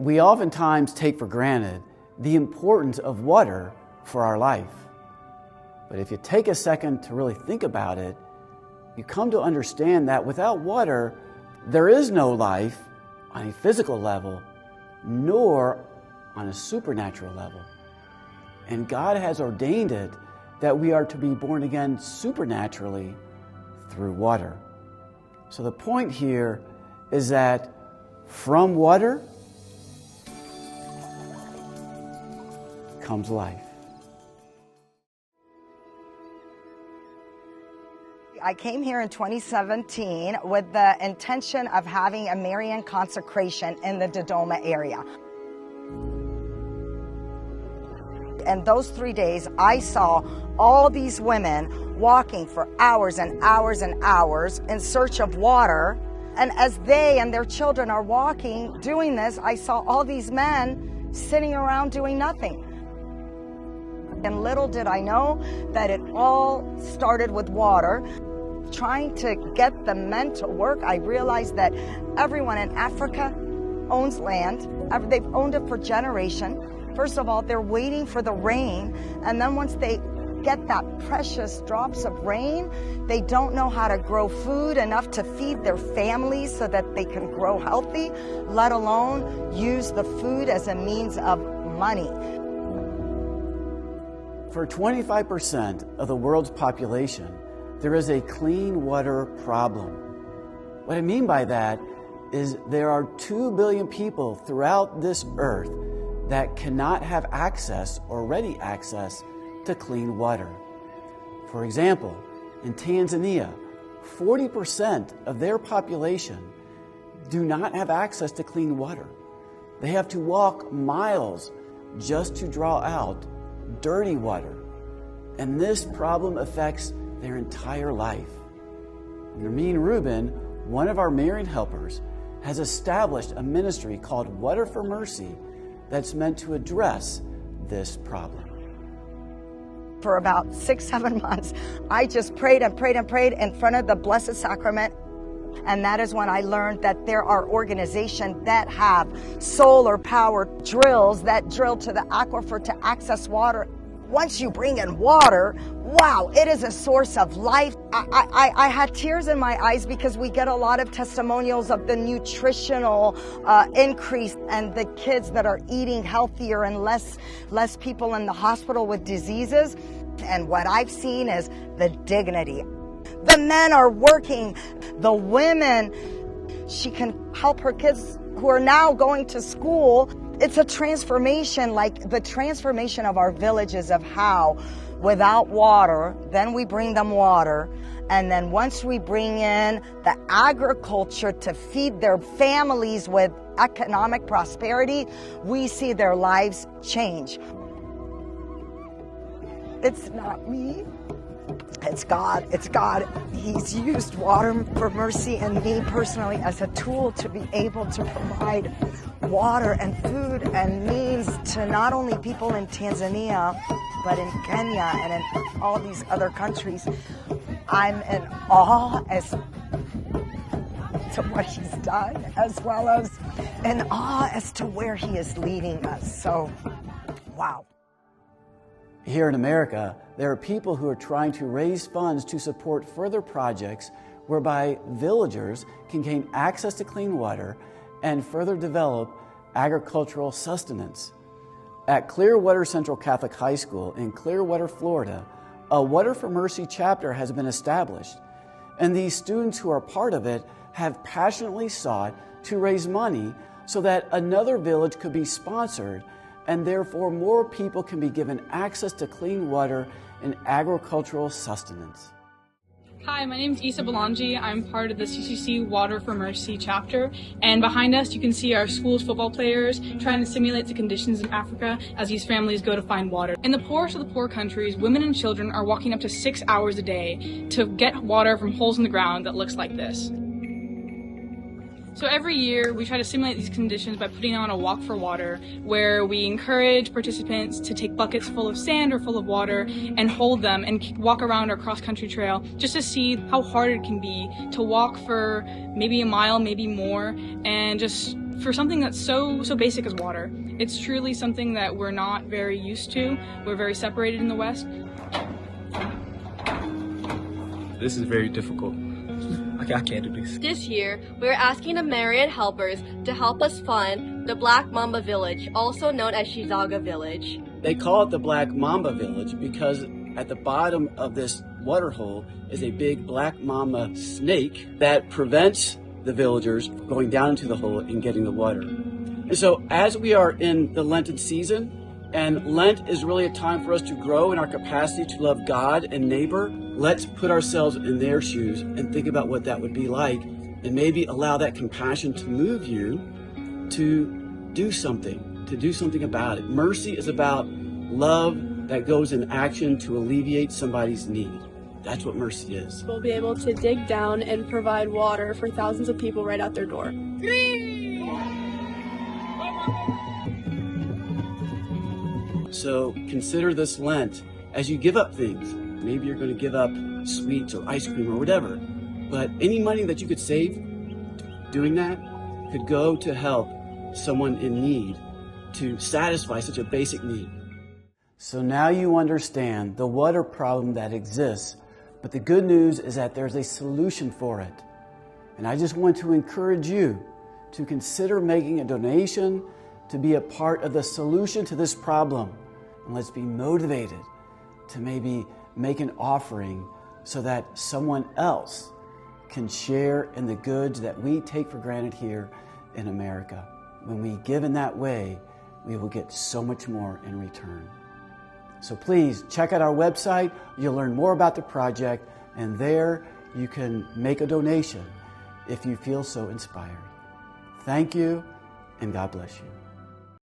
We oftentimes take for granted the importance of water for our life. But if you take a second to really think about it, you come to understand that without water, there is no life on a physical level, nor on a supernatural level. And God has ordained it that we are to be born again supernaturally through water. So the point here is that from water comes life. I came here in 2017 with the intention of having a Marian consecration in the Dodoma area. And those 3 days, I saw all these women walking for hours and hours and hours in search of water. And as they and their children are walking, doing this, I saw all these men sitting around doing nothing. And little did I know that it all started with water. Trying to get the men to work, I realized that everyone in Africa owns land. They've owned it for generations. First of all, they're waiting for the rain, and then once they get that precious drops of rain, they don't know how to grow food enough to feed their families so that they can grow healthy, let alone use the food as a means of money. For 25% of the world's population, there is a clean water problem. What I mean by that is there are 2 billion people throughout this earth that cannot have access or ready access to clean water. For example, in Tanzania, 40% of their population do not have access to clean water. They have to walk miles just to draw out dirty water. And this problem affects their entire life. Nermeen Rubin, one of our Marian helpers, has established a ministry called Water for Mercy that's meant to address this problem. For about 6-7 months, I just prayed and prayed and prayed in front of the Blessed Sacrament. And that is when I learned that there are organizations that have solar power drills that drill to the aquifer to access water. Once you bring in water, wow, it is a source of life. I had tears in my eyes because we get a lot of testimonials of the nutritional increase and the kids that are eating healthier and less people in the hospital with diseases. And what I've seen is the dignity. The men are working. The women, she can help her kids who are now going to school. It's a transformation, like the transformation of our villages, of how without water, then we bring them water. And then once we bring in the agriculture to feed their families with economic prosperity, we see their lives change. It's not me. It's God. It's God. He's used Water for Mercy and me personally as a tool to be able to provide water and food and means to not only people in Tanzania, but in Kenya and in all these other countries. I'm in awe as to what he's done, as well as in awe as to where he is leading us. So, wow. Here in America, there are people who are trying to raise funds to support further projects whereby villagers can gain access to clean water and further develop agricultural sustenance. At Clearwater Central Catholic High School in Clearwater, Florida, a Water for Mercy chapter has been established, and these students who are part of it have passionately sought to raise money so that another village could be sponsored, and therefore more people can be given access to clean water and agricultural sustenance. Hi, my name is Isa Belangi. I'm part of the CCC Water for Mercy chapter, and behind us you can see our school's football players trying to simulate the conditions in Africa as these families go to find water. In the poorest of the poor countries, women and children are walking up to 6 hours a day to get water from holes in the ground that looks like this. So every year we try to simulate these conditions by putting on a walk for water, where we encourage participants to take buckets full of sand or full of water and hold them and walk around our cross-country trail just to see how hard it can be to walk for maybe a mile, maybe more, and just for something that's so basic as water. It's truly something that we're not very used to. We're very separated in the West. This is very difficult. I can't do this. This year, we're asking the Marian helpers to help us fund the Black Mamba Village, also known as Chizaga Village. They call it the Black Mamba Village because at the bottom of this water hole is a big black mamba snake that prevents the villagers from going down into the hole and getting the water. And so as we are in the Lenten season, and Lent is really a time for us to grow in our capacity to love God and neighbor, let's put ourselves in their shoes and think about what that would be like, and maybe allow that compassion to move you to do something about it. Mercy is about love that goes in action to alleviate somebody's need. That's what mercy is. We'll be able to dig down and provide water for thousands of people right out their door. So consider this Lent as you give up things. Maybe you're going to give up sweets or ice cream or whatever. But any money that you could save doing that could go to help someone in need, to satisfy such a basic need. So now you understand the water problem that exists, but the good news is that there's a solution for it. And I just want to encourage you to consider making a donation to be a part of the solution to this problem. And let's be motivated to maybe make an offering so that someone else can share in the goods that we take for granted here in America. When we give in that way, we will get so much more in return. So please check out our website. You'll learn more about the project, and there you can make a donation if you feel so inspired. Thank you, and God bless you.